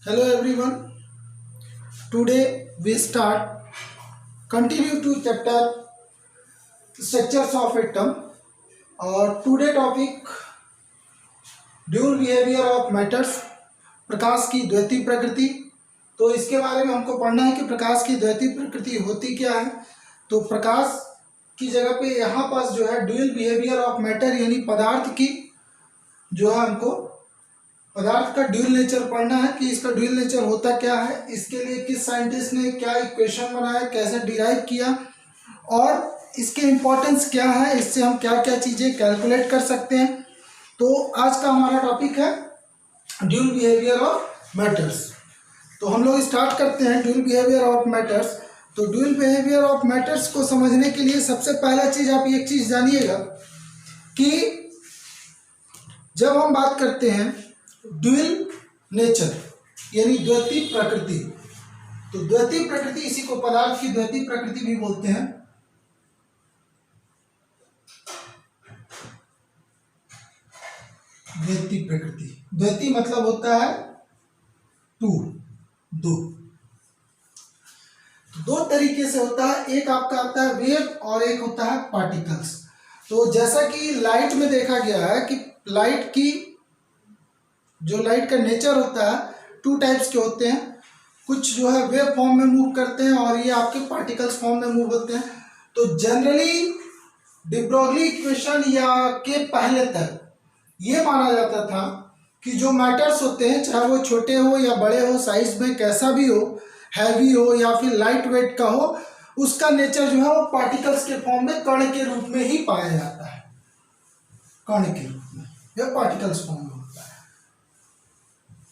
Hello everyone. Today we continue to chapter structures of atom. और today topic dual behaviour of matters, प्रकाश की द्वैतीय प्रकृति। तो इसके बारे में हमको पढ़ना है कि प्रकाश की द्वैतीय प्रकृति होती क्या है। तो प्रकाश की जगह पे यहाँ पास जो है ड्यूल बिहेवियर ऑफ मैटर यानी पदार्थ की जो है हमको पदार्थ का ड्यूल नेचर पढ़ना है कि इसका ड्यूल नेचर होता क्या है, इसके लिए किस साइंटिस्ट ने क्या इक्वेशन बनाया, कैसे डिराइव किया और इसके इम्पोर्टेंस क्या है, इससे हम क्या क्या चीज़ें कैलकुलेट कर सकते हैं। तो आज का हमारा टॉपिक है ड्यूल बिहेवियर ऑफ मैटर्स। तो हम लोग स्टार्ट करते हैं ड्यूल बिहेवियर ऑफ मैटर्स। तो ड्यूल बिहेवियर ऑफ मैटर्स को समझने के लिए सबसे पहला चीज़ आप एक चीज़ जानिएगा कि जब हम बात करते हैं ड्यूल नेचर यानी द्वैतीय प्रकृति, तो द्वैतीय प्रकृति इसी को पदार्थ की द्वैतीय प्रकृति भी बोलते हैं। द्वैतीय प्रकृति, द्वैतीय मतलब होता है दो तरीके से होता है। एक आपका आता है वेव और एक होता है पार्टिकल्स। तो जैसा कि लाइट में देखा गया है कि लाइट का नेचर होता है टू टाइप्स के होते हैं। कुछ जो है वेव फॉर्म में मूव करते हैं और ये आपके पार्टिकल्स फॉर्म में मूव होते हैं। तो जनरली डी ब्रोगली इक्वेशन या के पहले तक ये माना जाता था कि जो मैटर्स होते हैं चाहे वो छोटे हो या बड़े हो, साइज में कैसा भी हो, हैवी हो या फिर लाइट वेट का हो, उसका नेचर जो है वो पार्टिकल्स के फॉर्म में कण के रूप में ही पाया जाता है। कण के रूप में या पार्टिकल्स फॉर्म में होता है।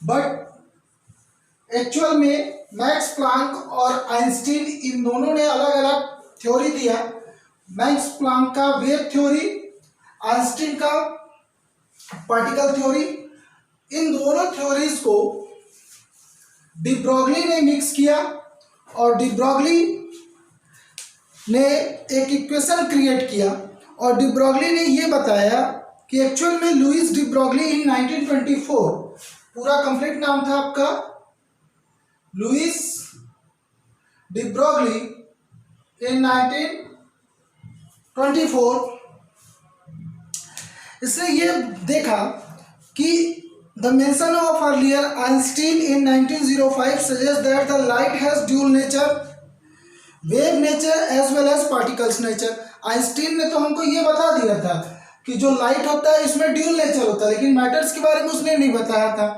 बट एक्चुअल में मैक्स प्लांक और आइंस्टीन इन दोनों ने अलग अलग थ्योरी दिया। मैक्स प्लांक का वेव थ्योरी, आइंस्टीन का पार्टिकल थ्योरी। इन दोनों थ्योरीज को डी ब्रोगली ने मिक्स किया और डी ब्रोगली ने एक इक्वेशन क्रिएट किया और डी ब्रोगली ने ये बताया कि एक्चुअल में लुइस डी ब्रोगली इन 1924, पूरा कंप्लीट नाम था आपका लुइस डी ब्रोगली इन 1924। इसने ये देखा कि the mention of earlier Einstein in 1905 suggest that the light has dual nature, wave nature as well as particles nature. Einstein ने तो हमको ये बता दिया था कि जो लाइट होता है इसमें ड्यूल नेचर होता है, लेकिन मैटर्स के बारे में उसने नहीं बताया था।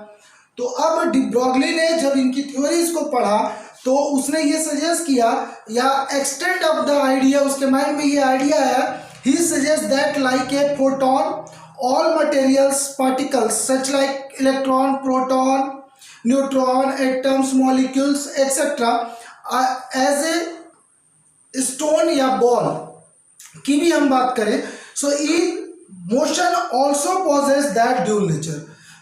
तो अब डी ब्रोगली ने जब इनकी थ्योरीज को पढ़ा तो उसने ये सजेस्ट किया या एक्सटेंड ऑफ द आइडिया, उसके माइंड में ये आइडिया है। He suggest that like a photon all materials particles such like electron, proton, neutron, atoms, molecules etc. As a stone या ball की भी हम बात करें, so in motion also possess that dual nature।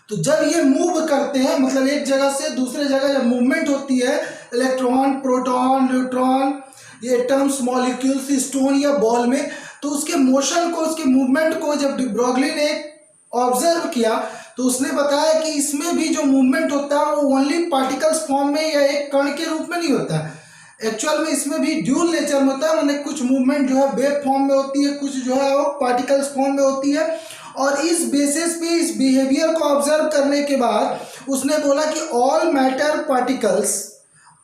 तो जब ये मूव करते हैं मतलब एक जगह से दूसरे जगह जब मूवमेंट होती है, electron, proton, neutron, atoms, molecules, stone या बॉल में, तो उसके मोशन को, उसके मूवमेंट को जब डी ब्रोगली ने ऑब्जर्व किया तो उसने बताया कि इसमें भी जो मूवमेंट होता है वो ओनली पार्टिकल्स फॉर्म में या एक कण के रूप में नहीं होता है। एक्चुअल में इसमें भी ड्यूल नेचर में होता है, मतलब कुछ मूवमेंट जो है वेव फॉर्म में होती है, कुछ जो है वो पार्टिकल्स फॉर्म में होती है। और इस बेसिस पे, इस बिहेवियर को ऑब्जर्व करने के बाद उसने बोला कि all matter particles,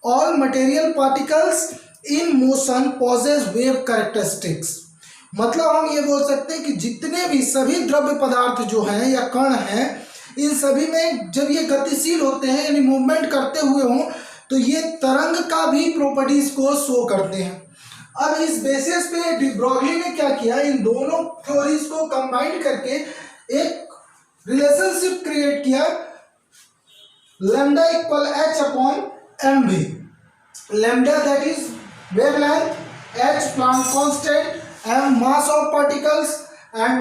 all material particles in motion possess wave characteristics. मतलब हम ये बोल सकते हैं कि जितने भी सभी द्रव्य पदार्थ जो हैं या कण हैं, इन सभी में जब ये गतिशील होते हैं यानी मूवमेंट करते हुए हों तो ये तरंग का भी प्रॉपर्टीज को शो करते हैं। अब इस बेसिस पे डी ब्रोगली ने क्या किया, इन दोनों थ्योरीज को कंबाइन करके एक रिलेशनशिप क्रिएट किया, lambda equal H upon M V. Lambda that is wavelength, H Planck constant, m mass of particles and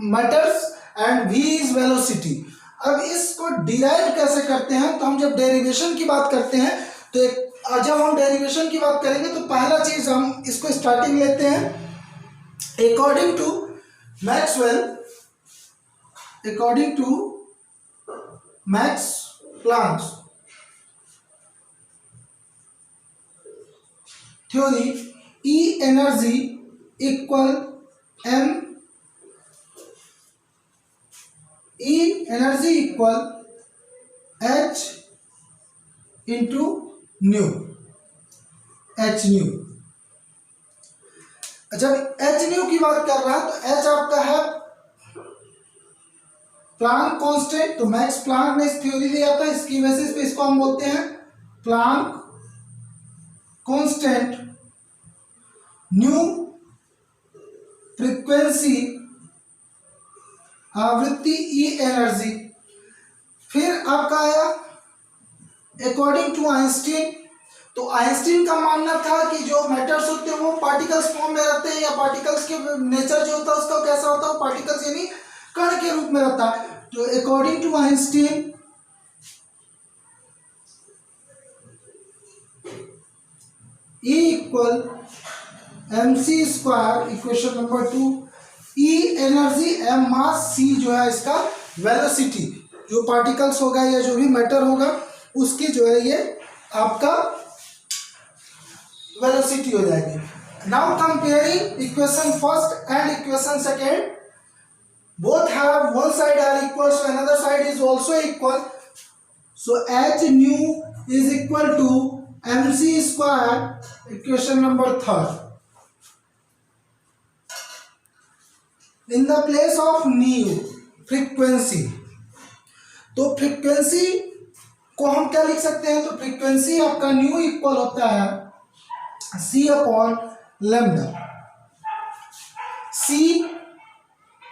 matters and v is velocity। अब इसको डिराइव कैसे करते हैं, तो हम जब डेरिवेशन की बात करते हैं तो जब हम डेरिवेशन की बात करेंगे तो पहला चीज हम इसको स्टार्टिंग लेते हैं according to Maxwell, according to Max Planck. Theory E energy equal m E energy equal h into nu, h nu. जब h न्यू की बात कर रहा है तो h आपका है प्लांक कांस्टेंट, तो मैक्स प्लांक ने इस थ्योरी दिया था, इसकी बेसिस पे इसको हम बोलते हैं प्लांक कांस्टेंट। न्यू फ्रीक्वेंसी आवृत्ति ई एनर्जी। फिर आपका आया अकॉर्डिंग टू आइंस्टीन, तो आइंस्टीन का मानना था कि जो मैटर्स होते हैं वो पार्टिकल्स फॉर्म में रहते हैं, या पार्टिकल्स के नेचर जो होता है उसका कैसा होता है, पार्टिकल्स यानी कण के रूप में रहता है। तो according to Einstein E equal mc square, equation number 2। E energy, m mass, c जो है इसका वेलोसिटी, जो पार्टिकल्स होगा या जो भी मैटर होगा उसकी जो है ये आपका वेलोसिटी हो जाएगी। Now comparing equation first and equation second, both have one side are equal, so another side is also equal, so h nu is equal to mc square, equation number 3rd. in the place of nu frequency, तो frequency को हम क्या लिख सकते हैं, तो frequency आपका new equal होता है c अपॉन लेमडा।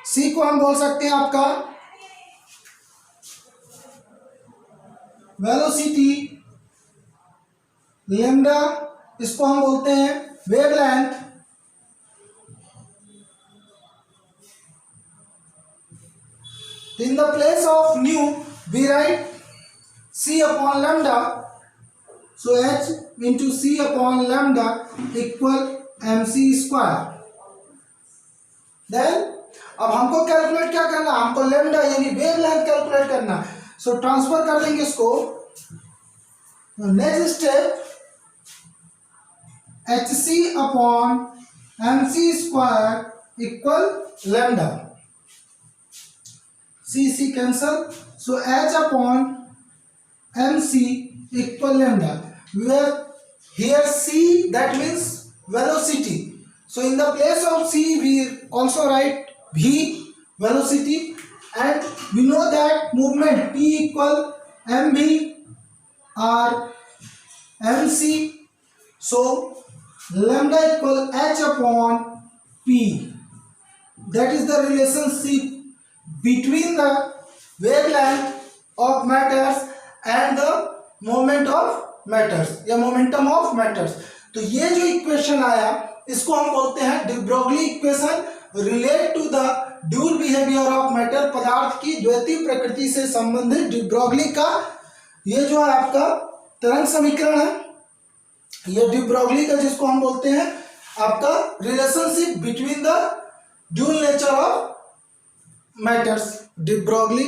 c को हम बोल सकते हैं आपका वेलोसिटी, लेमडा इसको हम बोलते हैं wavelength, in the place of nu we write c upon lambda, so h into c upon lambda equal mc square. Then अब हमको कैलकुलेट क्या करना, हमको लैम्डा यानी वेवलेंथ कैलकुलेट करना, सो ट्रांसफर कर देंगे इसको। Next step hc upon mc square equal lambda, c cancel, so h upon mc equal lambda, where here c that means velocity, so in the place of c we also write v velocity, and we know that movement p equal mv or mc, so lambda equal h upon p, that is the relationship between the wavelength of matters and the moment of matters या momentum of matters। तो ये जो equation आया इसको हम बोलते हैं de Broglie equation, relate to the dual behaviour of matter, पदार्थ की द्वैतीय प्रकृति से संबंधित डी ब्रोगली का ये जो है आपका तरंग समीकरण है, ये डी ब्रोगली का जिसको हम बोलते हैं आपका relationship between the dual nature of matters. De Broglie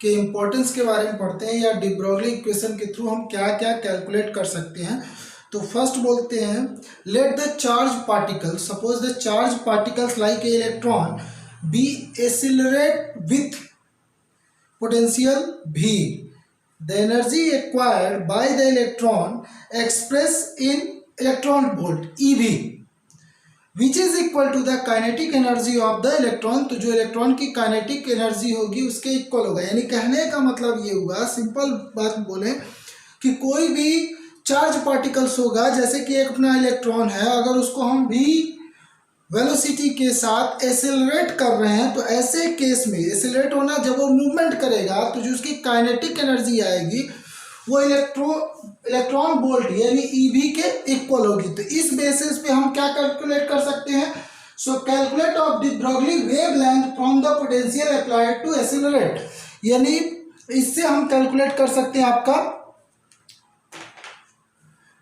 के इम्पोर्टेंस के बारे में पढ़ते हैं, या डी ब्रोगली इक्वेशन के थ्रू हम क्या क्या कैलकुलेट कर सकते हैं। तो फर्स्ट बोलते हैं let the charge particle, suppose the charge particles like a electron be accelerate with potential v, the energy acquired by the electron express in electron volt ev, which is equal to the kinetic energy of the electron, तो जो electron की kinetic energy होगी उसके equal होगा। यानी कहने का मतलब ये हुआ, सिंपल बात बोले कि कोई भी चार्ज पार्टिकल्स होगा, जैसे कि एक अपना इलेक्ट्रॉन है, अगर उसको हम भी वेलोसिटी के साथ एसेलरेट कर रहे हैं, तो ऐसे केस में एसेलरेट होना जब वो मूवमेंट करेगा तो जो उसकी काइनेटिक एनर्जी आएगी वो इलेक्ट्रॉन वोल्ट यानी ईवी के इक्वल होगी। तो इस बेसिस पे हम क्या कैलकुलेट कर सकते हैं, so calculate of the Broglie wavelength from the potential applied to accelerate, यानी इससे हम कैलकुलेट कर सकते हैं आपका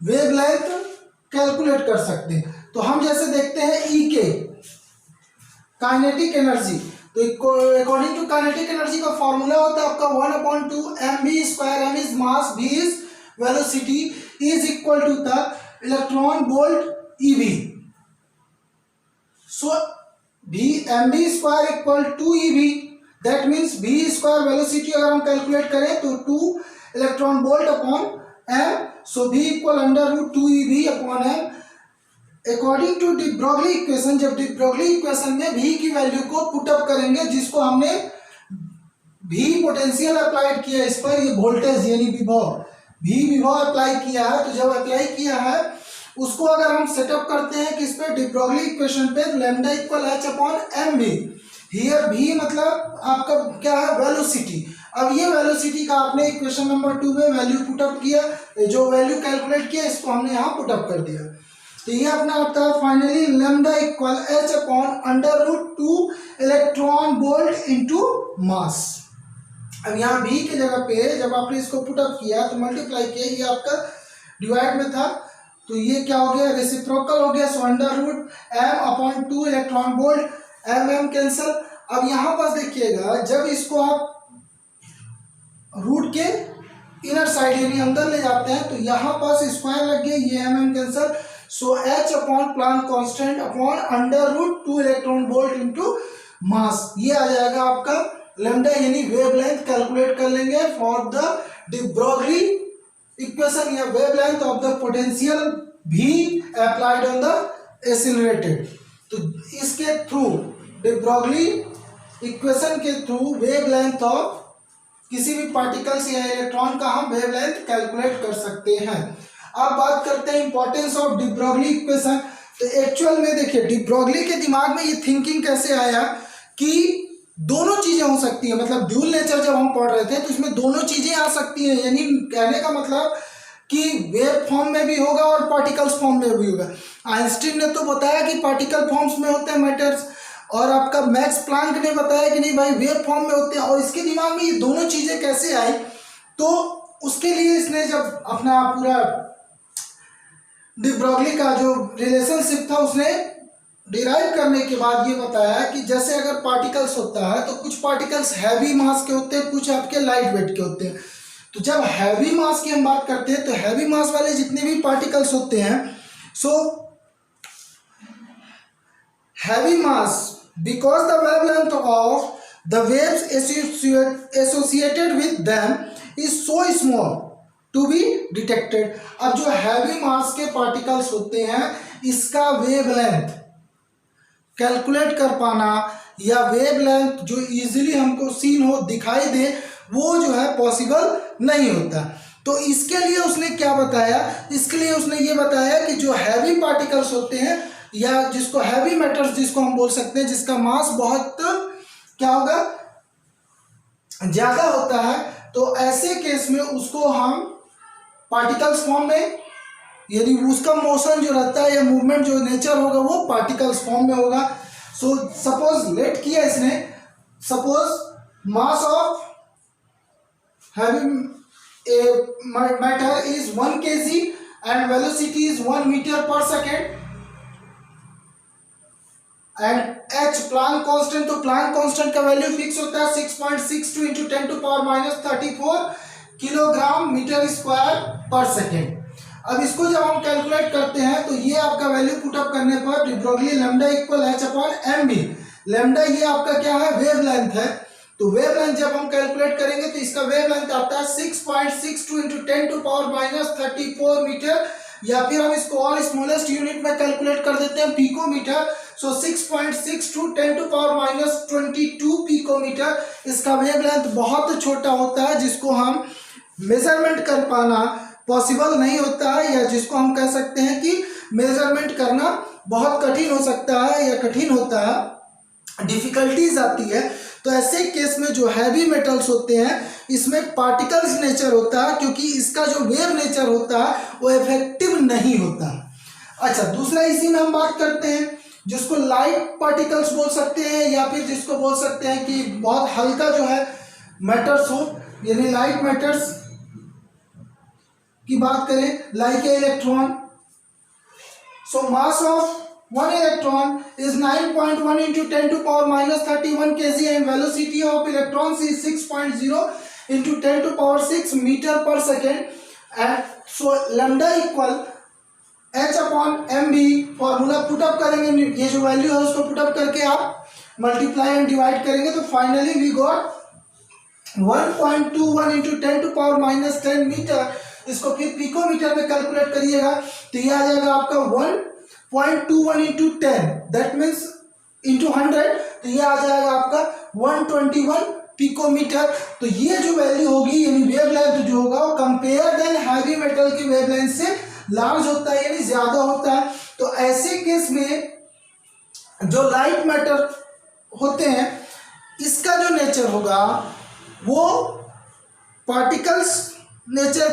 वेवलेंथ कैलकुलेट कर सकते हैं। तो हम जैसे देखते हैं ई के काइनेटिक एनर्जी, तो अकॉर्डिंग टू काइनेटिक एनर्जी का फॉर्मूला होता है आपका 1/2 mv square, m is mass, v is velocity, is equal to the electron volt ev. So mv square equal to ev, that means v square velocity अगर हम calculate करें तो 2 electron volt upon m, so v equal under root 2 ev upon m. According to de Broglie equation, जब de Broglie equation में v की value को put up करेंगे, जिसको हमने v पोटेंशियल अप्लाइड किया इस पर, ये वोल्टेज यानी विभव अप्लाई किया है, तो जब अप्लाई किया है उसको अगर हम सेटअप करते हैं किस पे, डी ब्रॉगली इक्वेशन पे, lambda equal h upon M V. Here v मतलब आपका क्या है, वेलोसिटी. अब ये वेलोसिटी का आपने इक्वेशन नंबर 2 में वैल्यू पुटअप किया, जो वैल्यू कैलकुलेट किया इसको हमने यहाँ पुटअप कर दिया. तो ये अपना आता है finally lambda equal h upon under root 2 electron volt into mass. अब यहाँ v की जगह पे जब आपने इसको पुटअप किया तो मल्टीप्लाई किया, ये आपका डिवाइड में था तो ये क्या हो गया, रेसिप्रोकल हो गया. So under root m upon 2 electron volt, m cancel. अब यहाँ पर देखिएगा जब इसको आप रूट के इनर साइड यानी अंदर ले जाते हैं तो यहाँ पर स्क्वायर लग गया, ये m cancel. So h upon Planck constant upon under root 2 electron volt into mass, ये आ जाएगा आपका लैम्डा यानी वेवलेंथ. कैलकुलेट कर लेंगे for the de Broglie equation या wavelength of the potential v applied on the accelerated. तो इसके थ्रू डी ब्रॉगली इक्वेशन के थ्रू वेवलेंथ ऑफ किसी भी पार्टिकल्स या इलेक्ट्रॉन का हम वेवलेंथ कैलकुलेट कर सकते हैं. अब बात करते हैं importance of D Broglie equation. तो एक्चुअल में देखिए डी ब्रॉगली के दिमाग में ये थिंकिंग कैसे आया कि दोनों चीजें हो सकती है, मतलब ड्यूल नेचर जब हम पढ़ रहे थे तो इसमें दोनों चीजें आ सकती हैं, यानी कहने का मतलब कि वेव फॉर्म में भी होगा और पार्टिकल्स फॉर्म में भी होगा. आइंस्टीन ने तो बताया कि पार्टिकल फॉर्म्स में होते हैं मैटर्स, और आपका मैक्स प्लांक ने बताया कि नहीं भाई वेव फॉर्म में होते हैं. और इसके दिमाग में ये दोनों चीजें कैसे आई, तो उसके लिए इसने जब अपना पूरा डी ब्रॉगली का जो रिलेशनशिप था उसने डिराइव करने के बाद ये बताया कि जैसे अगर पार्टिकल्स होता है तो कुछ पार्टिकल्स हैवी मास के होते हैं, कुछ आपके लाइट वेट के होते हैं. तो जब हैवी मास की हम बात करते हैं तो हैवी मास वाले जितने भी पार्टिकल्स होते हैं, so heavy mass because the wavelength of the waves associated with them is so small to be detected. अब जो हैवी मास के पार्टिकल्स होते हैं इसका वेवलेंथ कैलकुलेट कर पाना या वेवलेंथ जो इजीली हमको सीन हो दिखाई दे वो जो है पॉसिबल नहीं होता. तो इसके लिए उसने क्या बताया, इसके लिए उसने ये बताया कि जो हैवी पार्टिकल्स होते हैं या जिसको हैवी मैटर्स जिसको हम बोल सकते हैं, जिसका मास बहुत क्या होगा ज्यादा होता है, तो ऐसे केस में उसको हम पार्टिकल्स फॉर्म में, यदि उसका मोशन जो रहता है या मूवमेंट जो नेचर होगा वो पार्टिकल्स फॉर्म में होगा. सो सपोज लेट किया इसने, suppose mass of heavy matter is 1 kg and velocity is 1 metre per second and h Planck constant, तो प्लांक कांस्टेंट का वैल्यू फिक्स होता है 6.62 into 10 to power minus 34 kilogram metre square per second. अब इसको जब हम कैलकुलेट करते हैं तो ये आपका वैल्यू पुटअप करने पर de Broglie lambda equal h upon M V. Lambda ये आपका क्या है, वेवलेंथ है. तो वेवलेंथ जब हम कैलकुलेट करेंगे तो इसका वेवलेंथ आता है 6.62 into 10 to power minus 34 metre, या फिर हम इसको और स्मॉलेस्ट यूनिट में कैलकुलेट कर देते हैं picometre. So 6.62 10 to power minus 22 picometre. इसका वेवलेंथ बहुत छोटा होता है जिसको हम मेजरमेंट कर पाना पॉसिबल नहीं होता है, या जिसको हम कह सकते हैं कि मेजरमेंट करना बहुत कठिन हो सकता है या कठिन होता है, डिफिकल्टीज आती है. तो ऐसे केस में जो हैवी मेटल्स होते हैं इसमें पार्टिकल्स नेचर होता है, क्योंकि इसका जो वेव नेचर होता है वो इफेक्टिव नहीं होता. अच्छा, दूसरा इसी में हम बात करते हैं जिसको लाइट पार्टिकल्स बोल सकते हैं, या फिर जिसको बोल सकते हैं कि बहुत हल्का जो है मैटर्स हो, यानी लाइट मैटर्स की बात करें like a electron. So mass of 1 electron is 9.1 into 10 to power minus 31 kg and velocity of electrons is 6.0 into 10 to power 6 meter per second. And so lambda equal H upon M V formula put up करेंगे, ये जो value है उसको put up करके आप multiply and divide करेंगे तो finally we got 1.21 into 10⁻⁻10 metre. इसको फिर पिकोमीटर में कैलकुलेट करिएगा तो ये आ जाएगा आपका 1.21 इंटू 10 दैट मीन्स इंटू 100, तो ये आ जाएगा आपका 121 पिकोमीटर। तो ये जो वैल्यू होगी यानी वेवलेंथ जो होगा वो कंपेयर देन हैवी मेटल की वेवलेंथ से लार्ज होता है यानी ज्यादा होता है। तो ऐसे केस में जो लाइट मैटर होते हैं इसका जो नेचर होगा वो पार्टिकल्स नेचर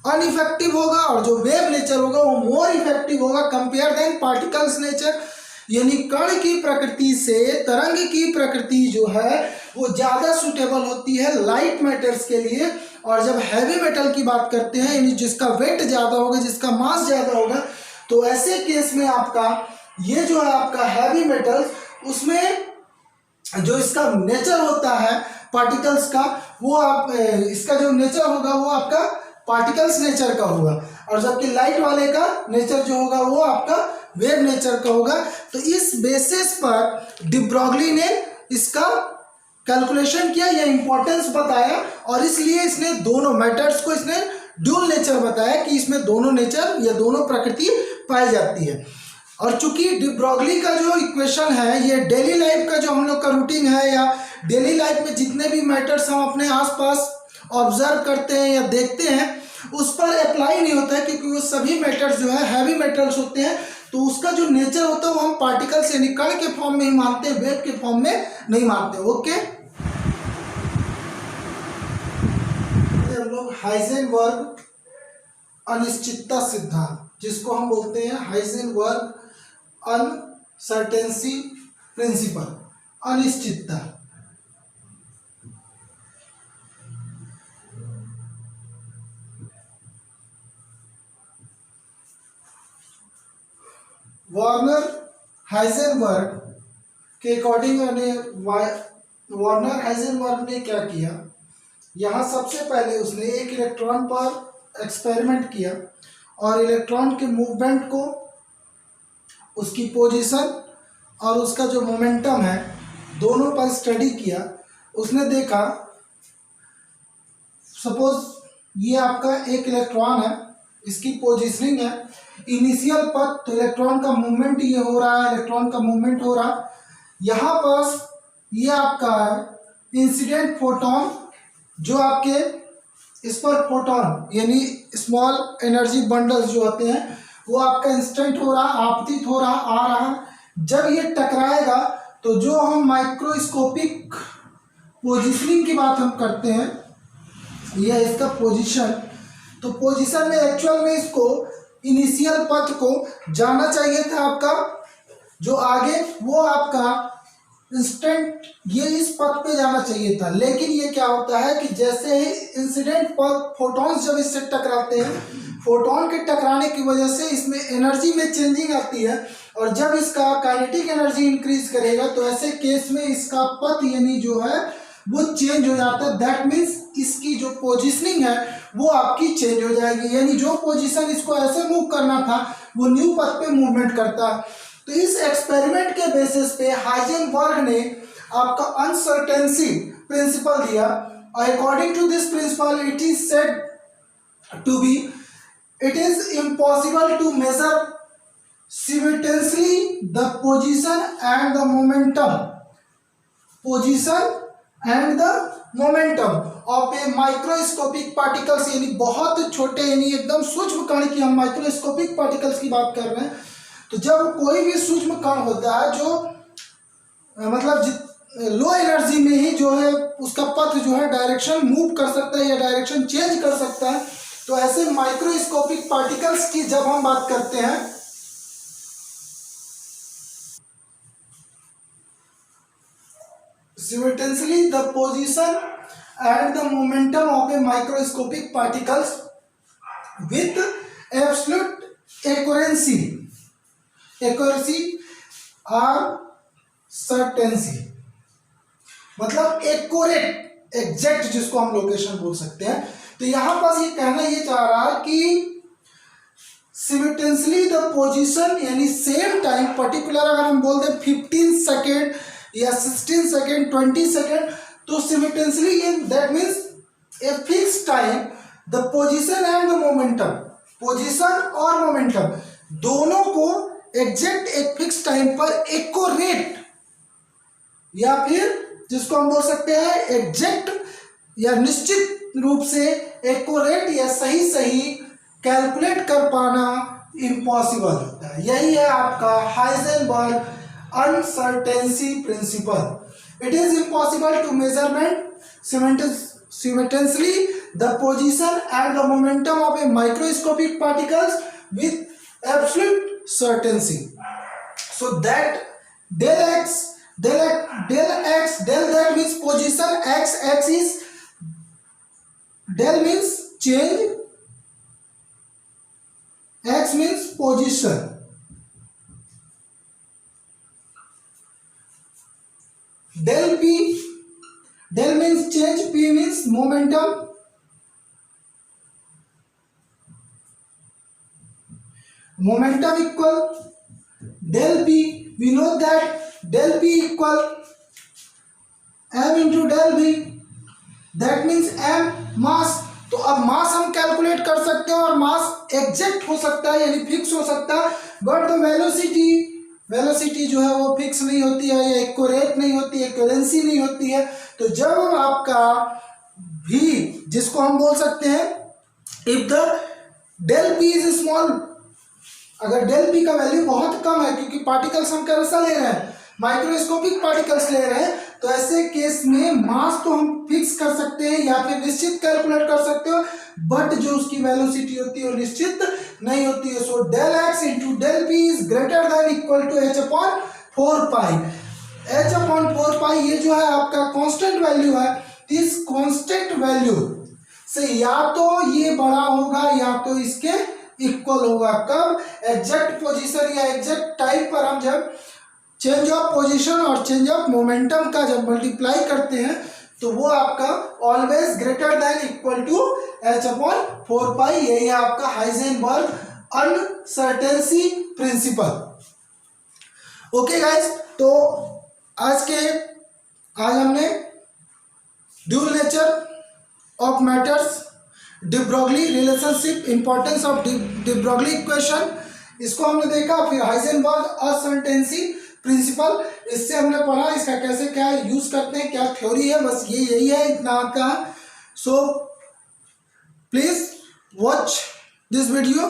अनइफेक्टिव होगा और जो वेव नेचर होगा वो मोर इफेक्टिव होगा कंपेयर देन पार्टिकल्स नेचर, यानी कण की प्रकृति से तरंग की प्रकृति जो है वो ज़्यादा सूटेबल होती है लाइट मैटर्स के लिए। और जब हैवी मेटल की बात करते हैं यानी जिसका वेट ज़्यादा होगा, जिसका मास ज़्यादा होगा, तो ऐसे केस में आपका ये जो है आपका हैवी मेटल्स उसमें जो इसका नेचर होता है पार्टिकल्स का वो आप इसका जो नेचर होगा वो आपका पार्टिकल्स नेचर का होगा और जबकि लाइट वाले का नेचर जो होगा वो आपका वेव नेचर का होगा। तो इस बेसिस पर डी ब्रॉगली ने इसका कैलकुलेशन किया, यह इंपॉर्टेंस बताया और इसलिए इसने दोनों मैटर्स को इसने ड्यूल नेचर बताया कि इसमें दोनों नेचर या दोनों प्रकृति पाई जाती है। और चूंकि डी ब्रॉगली का जो इक्वेशन है ये डेली लाइफ का जो हम लोग का रूटीन है या डेली लाइफ में जितने भी मैटर्स हम अपने आसपास ऑब्जर्व करते हैं या देखते हैं उस पर अप्लाई नहीं होता है क्योंकि वो सभी मैटर्स जो है हैवी मैटर्स होते हैं, तो उसका जो नेचर होता है वो हम पार्टिकल्स यानी कण के फॉर्म में ही मानते हैं, वेव के फॉर्म में नहीं मानते। ओके, हम लोग हाइजेनबर्ग अनिश्चितता सिद्धांत जिसको हम बोलते हैं हाइजेनबर्ग अनसर्टेंसी प्रिंसिपल, अनिश्चितता। वार्नर हाइजेनबर्ग के अकॉर्डिंग वार्नर हाइजेनबर्ग ने क्या किया, यहाँ सबसे पहले उसने एक इलेक्ट्रॉन पर एक्सपेरिमेंट किया और इलेक्ट्रॉन के मूवमेंट को, उसकी पोजीशन और उसका जो मोमेंटम है दोनों पर स्टडी किया। उसने देखा सपोज ये आपका एक इलेक्ट्रॉन है, इसकी पोजीशनिंग है इनिशियल पर, तो इलेक्ट्रॉन का मूवमेंट ये हो रहा है, इलेक्ट्रॉन का मूवमेंट हो रहा। यहाँ पर ये आपका इंसिडेंट फोटोन जो आपके इस पर फोटोन यानी स्मॉल एनर्जी बंडल्स जो होते हैं वो आपका इंस्टेंट हो रहा, आपतित हो रहा, आ रहा। जब ये टकराएगा तो जो हम माइक्रोस्कोपिक पोजीशनिंग की बात हम करते हैं, यह इसका पोजीशन, तो पोजीशन में एक्चुअल में इसको इनिशियल पथ को जाना चाहिए था आपका जो आगे वो आपका इंस्टेंट ये इस पथ पे जाना चाहिए था, लेकिन ये क्या होता है कि जैसे ही इंसिडेंट पथ फोटॉन्स जब इससे टकराते हैं, फोटोन के टकराने की वजह से इसमें एनर्जी में चेंजिंग आती है और जब इसका काइनेटिक एनर्जी इंक्रीज करेगा तो ऐसे केस में इसका पथ यानी जो है वो चेंज हो जाता है। दैट मीन्स इसकी जो पोजीशनिंग है वो आपकी चेंज हो जाएगी, यानी जो पोजीशन इसको ऐसे मूव करना था वो न्यू पथ पे मूवमेंट करता। तो इस एक्सपेरिमेंट के बेसिस पे हाइजेनबर्ग ने आपका अनसर्टेंसी प्रिंसिपल दिया और according to this principle it is said to be it is impossible to measure simultaneously the position and the momentum of a microscopic particles, यानी बहुत छोटे यानी एकदम सूक्ष्म कण की हम माइक्रोस्कोपिक पार्टिकल्स की बात कर रहे हैं। तो जब कोई भी सूक्ष्म कण होता है जो मतलब लो एनर्जी में ही जो है उसका पथ जो है डायरेक्शन मूव कर सकता है या डायरेक्शन चेंज कर सकता है, तो ऐसे माइक्रोस्कोपिक पार्टिकल्स की जब हम बात करते हैं simultaneously the position and the momentum of a microscopic particles with absolute accuracy or certainty, मतलब एक्यूरेट एग्जैक्ट जिसको हम लोकेशन बोल सकते हैं। तो यहाँ पर ये कहना ये चाह रहा है कि सिमिटेंसली द पोजीशन, यानी सेम टाइम पर्टिकुलर अगर हम बोल दें 15 सेकेंड या 16 सेकेंड 20 सेकेंड, तो simultaneously in that means a fix time the position and the momentum, position और मोमेंटम दोनों को एग्जैक्ट एक फिक्स टाइम पर एक्यूरेट, या फिर जिसको हम बोल सकते हैं एग्जैक्ट या निश्चित रूप से एक्यूरेट या सही सही कैलकुलेट कर पाना इम्पॉसिबल होता है। यही है आपका Heisenberg uncertainty principle. It is impossible to measurement simultaneously the position and the momentum of a microscopic particles with absolute certainty, so that del x del that means position, x is del means change, x means position, del p, del means change, p means momentum, momentum equal del p, we know that del p equal m into del v, that means m मास। तो अब मास हम calculate कर सकते हैं और मास exact हो सकता है यानी फिक्स हो सकता है, बट द वेलोसिटी जो है वो फिक्स नहीं होती है या एक्यूरेट नहीं होती है, एक्यूरेंसी नहीं होती है। तो जब आपका भी जिसको हम बोल सकते हैं if the del P is small, अगर डेल पी का वैल्यू बहुत कम है क्योंकि पार्टिकल्स हम कैसा ले रहे हैं माइक्रोस्कोपिक पार्टिकल्स ले रहे हैं, तो ऐसे केस में मास तो हम फिक्स कर सकते हैं या फिर निश्चित कैलकुलेट कर सकते हो, बट जो उसकी वेलोसिटी होती है वो निश्चित नहीं होती है। So del X into del P is greater than equal to H upon 4 pi. H upon 4 pi ये जो है आपका कांस्टेंट वैल्यू है, इस कांस्टेंट वैल्यू से या तो ये बड़ा होगा या तो इसके इक्वल होगा। कब? एग्जैक्ट पोजीशन या एग्जैक्ट टाइम पर हम जब चेंज ऑफ पोजीशन और चेंज ऑफ मोमेंटम का जब मल्टीप्लाई करते हैं तो वो आपका always greater than equal to H upon 4 pi. यही है आपका Heisenberg uncertainty principle. Okay guys, तो आज हमने dual nature of matters, de Broglie relationship, importance of de Broglie equation, इसको हमने देखा। फिर हाइजेनबर्ग अनसर्टेंसी प्रिंसिपल, इससे हमने पढ़ा इसका कैसे क्या यूज करते हैं, क्या थ्योरी है, बस यही है, इतना आपका। So please watch this video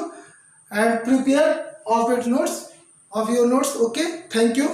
and prepare of your notes. Okay, thank you.